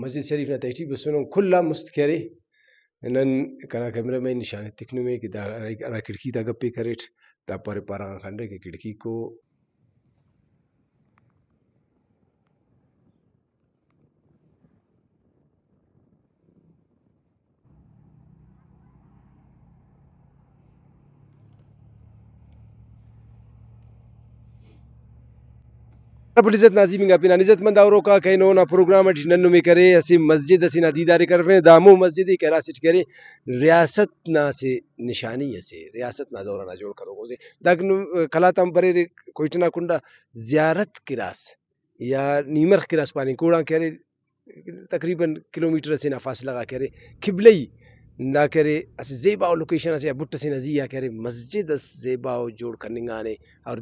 مسجد شریف نہ تیٹی بسونو کلا مستکری نن کنا کیمرہ میں نشان تکنو میں کہ دا کھڑکی تا گپے کریٹ تا پر پارا کھنڈے کہ کھڑکی کو رب العزت نازی منگا پینا عزت مند اورو کا کینو نا پروگرام اٹ ننو میں کرے اسی مسجد اسی نا دیدار کرفے دامو مسجد کی راسٹ کرے ریاست نا سے نشانی سے ریاست نا دورہ نا جوڑ کرو گوزے دگنو کلا تم پرے کوئٹنا کنڈا زیارت کراس یا نیمرخ کراس پانی کوڑا کرے تقریباً کلومیٹر سے نا فاصلہ کا کرے قبلئی نہ کرے اس زیبا لوکیشن سے بٹ سے نزیا کرے مسجد اس زیبا جوڑ کرنے گانے اور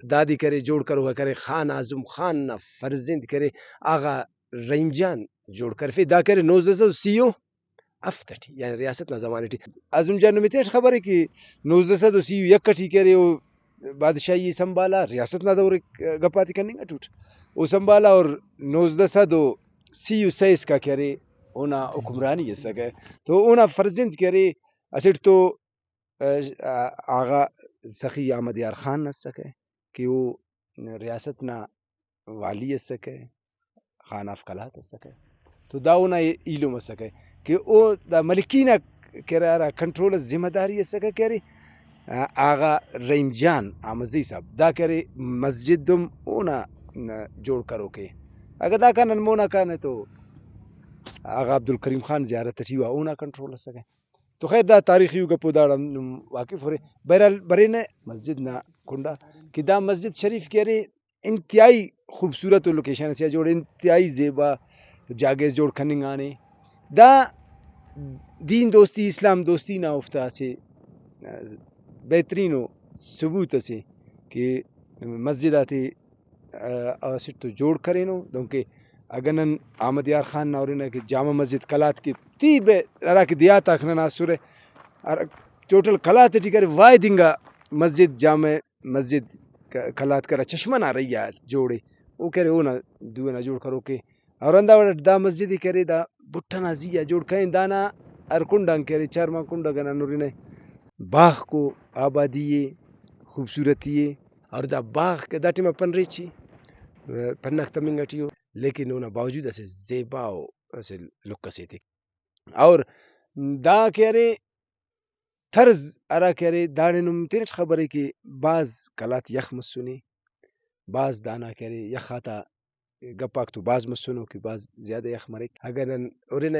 دادی کرے جوڑ کرو کرے خان اعظم خان نہ فرزند کرے آغا رحیم جان جوڑ کر فی دا کرے 1930 افتٹی یعنی ریاست نہ زمانے ٹی اعظم جان میں تیش خبر ہے کہ 1930 یکٹی کرے وہ بادشاہی سنبھالا ریاست نہ دور گپاتی کرنے گا ٹوٹ وہ سنبھالا اور 1936 کا کرے اونا حکمرانی اس سکے تو اونا فرزند کرے اسٹ تو آغا سخی احمد یار خان اس سکے کہ وہ ریاست نا والی اس سکے خان آف کلات اس سکے تو دا اونا ایلوم اس سکے کہ او دا ملکینہ کرارا کنٹرول ذمہ داری اس سکے کرے آغا رحیم جان آمزی صاحب دا کرے مسجدم اونا جوڑ کرو کے اگر دا کا ننمونا کانے تو آغا عبدالکریم خان زیارت تشیوہ اونا کنٹرول سکے تو خیر دا تاریخی گپو دا واقف ہو رہے بہرحال برے مسجد نا کنڈا کہ دا مسجد شریف کے رے انتہائی خوبصورت لوکیشن سے جوڑ انتہائی زیبا جاگیز جوڑ کھننگ آنے دا دین دوستی اسلام دوستی نا افتا سے بہترین ثبوت سے کہ مسجد آتے اسٹ تو جوڑ کرے نو دونکہ اگنن احمد یار خان ناورینہ کہ جامع مسجد کلات کی تی بے ارا کی دیات اخنا ناسورے ٹوٹل کلات ٹی کرے وای دنگا مسجد جامع مسجد کلات کرا چشمہ نہ رہی ہے جوڑے او کرے اونا دونا جوڑ کرو کے اور اندا دا مسجد کرے دا بٹنا زیا جوڑ کہیں دانا ار کنڈان کرے چارما کنڈا گنا نورینہ باغ کو آبادی خوبصورتی اور دا باغ کے دا ٹیمہ پن ریچی پنک تمنگٹیو لیکن اونا باوجود اسے زیبا اسے لک سے تھے اور دا کرے طرز ارا کرے داڑے نم تیرٹ خبر ہے کہ بعض کلات یخ مسنے بعض دانا کرے یخ آتا گپاک تو بعض مسنو کہ بعض زیادہ یخ مرے اگر نن اورینہ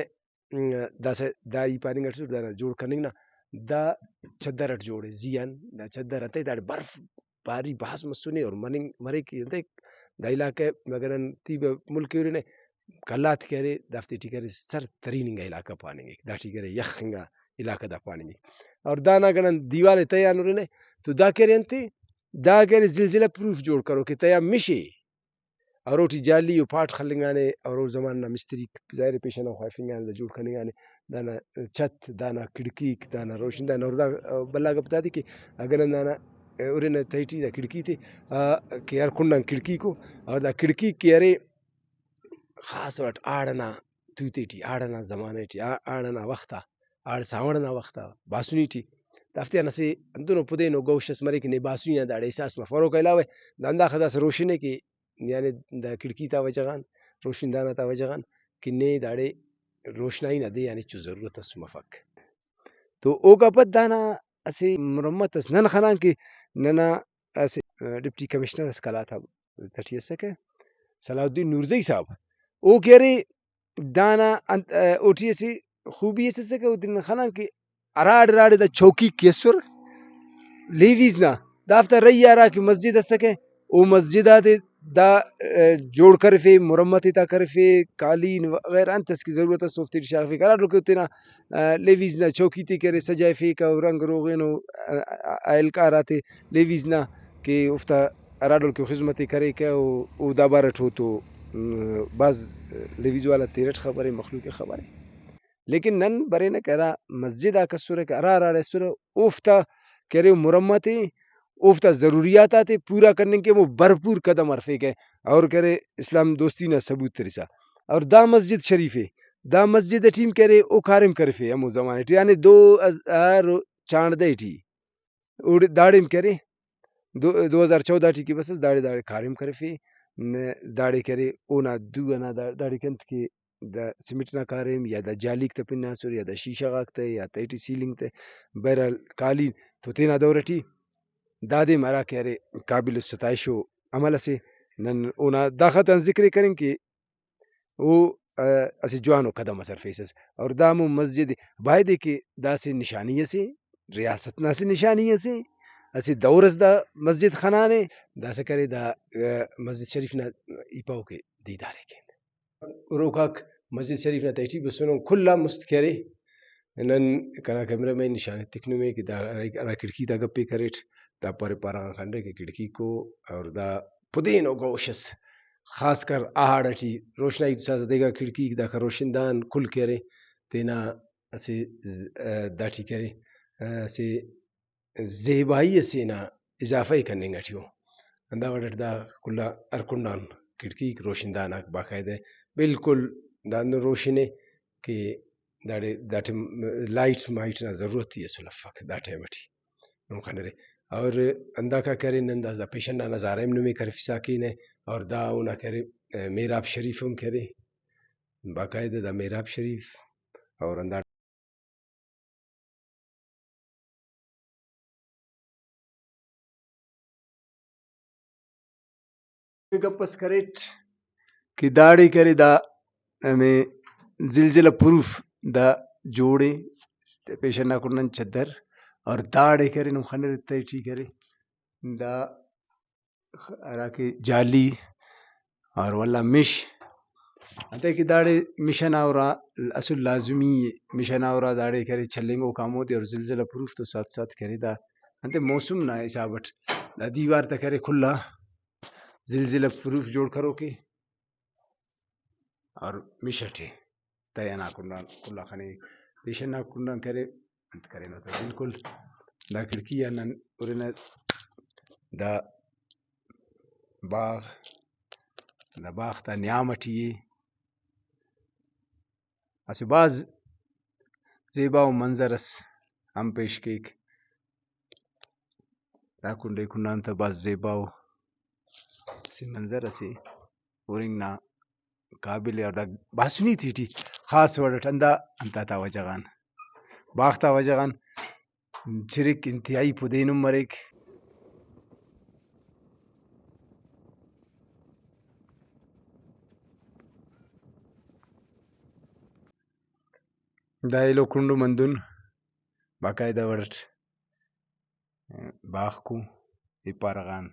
دا ای پاننگ اٹسو دا جوڑ کننگ نا دا چدر اٹ جوڑے زیان دا چدر اتے دا برف باری بعض مسنے اور مننگ مرے کی دا علاقہ مگر تی ملک اورینہ کلات کرے دافتے ٹی کرے سر تریننگا علاقہ پاننگے داٹی کرے یخنگا علاقہ دا پاننگے اور دانا گنن دیوارے تیار نورنے تو دا کرے انتے دا کرے زلزلہ پروف جوڑ کرو کہ تیا مشے اور اوٹی جالی و پاٹ خلنگانے اور او زمانہ مستری ظاہر پیشنہ خوافنگانے دا جوڑ کنگانے دانا چھت دانا کڑکی دانا روشن دانا اور دا بلا گپ دا دی کہ اگر دانا اورینہ تیٹی دا کڑکی تے کہ ہر کنڈان کڑکی کو اور دا کڑکی کے ارے خاص وٹ آڑنا توتے ٹی آڑنا زمانے ٹی آڑنا وقتا آڑ ساوڑنا وقتا باسونی ٹی دافتے نسے اندونو پدینو گوشس مرے کہ نے باسونی دا احساس مفروق علاوہ دا اندا خدا سے روشنے کہ یعنی دا کڑکی تا وجغان روشن دانا تا وجغان کہ نے داڑے روشنائی نہ دے یعنی چو ضرورت اس مفک تو او کا پت دانا اسے مرمت اس نن خنان کہ ننا اسے ڈپٹی کمشنر اس کلا تھا تٹھی سکے صلاح الدین نورزئی صاحب او کہہ رہے دانا اوٹی سے خوبی اس سکے او دن خنان کہ اراڑ راڑ دا چوکی کیسر لیویز نا دافتا رئی آرا کی مسجد اس سکے او مسجد آتے دا جوڑ کرفے مرمتی تا کرفے قالین وغیرہ انت اس کی ضرورت ہے سوفتی شاخفے کرا رکے ہوتے نا لیویز نا چوکی تے کرے سجائے فے کا رنگ روغینو اہلکار آتے لیویز نا کہ افتا اراڈل کی خدمت کرے کہ او دا بارٹ ہو تو بعض لیویز والا تیرٹ خبر ہے مخلوق خبر ہے لیکن نن برے نہ کرا مسجد آ کسورے کہ ارا راڑے سورے اوفتا کرے مرمت اوفتا ضروریات آتے پورا کرنے کے وہ بھرپور قدم عرفے گئے اور کرے اسلام دوستی نہ ثبوت ترسا اور دا مسجد شریف ہے دا مسجد ٹیم کرے او کارم کرفے ہمو زمانے ٹی یعنی 2014 ٹی اوڑ داڑیم کرے 2014 ٹی کہ بسس داڑے داڑے کارم کرفے داڑے کرے اونا دو ئنا داڑے کنت کہ دا سمٹ نا کاریم یا دا جالیک تہ پناسر یا دا شیشہ غاک تہ یا تہٹی سیلنگ تہ بہرحال قالین تو تینا دور ٹی دادے ہراکہ ارے قابل الستائشو عمل اسے نن اونا دا خاطران ذکر کریں کہ او اسہ جوانو قدم اثر فیسس اور دا ہمو مسجد باید کہ دا اسہ نشانی سے ریاست نا اسہ نشانی سے اسہ دورس دا مسجد خنانے داسہ کرے دا مسجد شریف نا ای پاو کہ دیدارے کین روکاک مسجد شریف نا تہٹی بسنو کھلا مست کرے نن کنا کیمرہ مین نشان ایتک نمے کہ دا ہرا کھڑکی تا گپے کریٹ دا پارے پارہ خنرے کہ کھڑکی کو اور دا پدینو گوشس خاص کر آہاڑ ٹی روشنائی تو دیگا کھڑکی داکا روشندان کل کرے تینا اسہ داٹی کرے اسہ زیبائی سے نا اضافہ کننگ ٹیو ہندا وڑٹ دا کلا ہر کنڈان کھڑکیک روشنداناک باقاعدہ بالکل دا ہندن روشنے کہ داڑے داٹیم لائٹ مائٹ نا ضرورت ہی اسل افک دا ٹائم ٹی نم خنرے اور ہنداکا کرے نن دا پیشن نا نظارہ نمے کرفسا کینے اور دا اونا کرے میراب شریف ہم کرے باقاعدہ دا میراب شریف اور ہندا گپس کریٹ کہ داڑے کرے دا ہمیں زلزلہ پروف دا جوڑے پیشن نا کنڈن چدر اور داڑے کرے نم خنرے تہٹی کرے دا ہراکہ جالی اور ولا مش انتئے کہ داڑے مش ئنا ہُرا اسل لازمی مش ئنا ہُرا داڑے کرے چلینگوک ہمودے اور زلزلہ پروف تو ساتھ ساتھ کرے دا انتئے موسم نا حسابٹ دا دیوار تا کرے کھلا زلزلہ پروف جوڑ کروکے اور مش ٹی تہہ ئنا کنڈان کھلا خنے پیشن نا کنڈان کرے انت کرینو تہ بالکل دا کھڑکی آ نن ہُرنہ دا باغ دا باغ تا نیام ٹی اے اسہ بھاز زیباؤ منظرس ہم پیش کیک دا کنڈے کنڈان تہ بھاز زیباؤ اسہ منظر سے ہُرنگ نا قابل اور دا باسنی تے ٹی خاص وڑٹ ہندا انتاتا وجہ غان باغ تا وجہ غان چرک انتہائی پدینم مریک دا ایلو کنڈم ہندن باقاعدہ وڑٹ باغ کو ای پارہ غان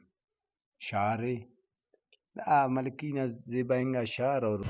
شارے ملکی نا زیبا انگا شار اور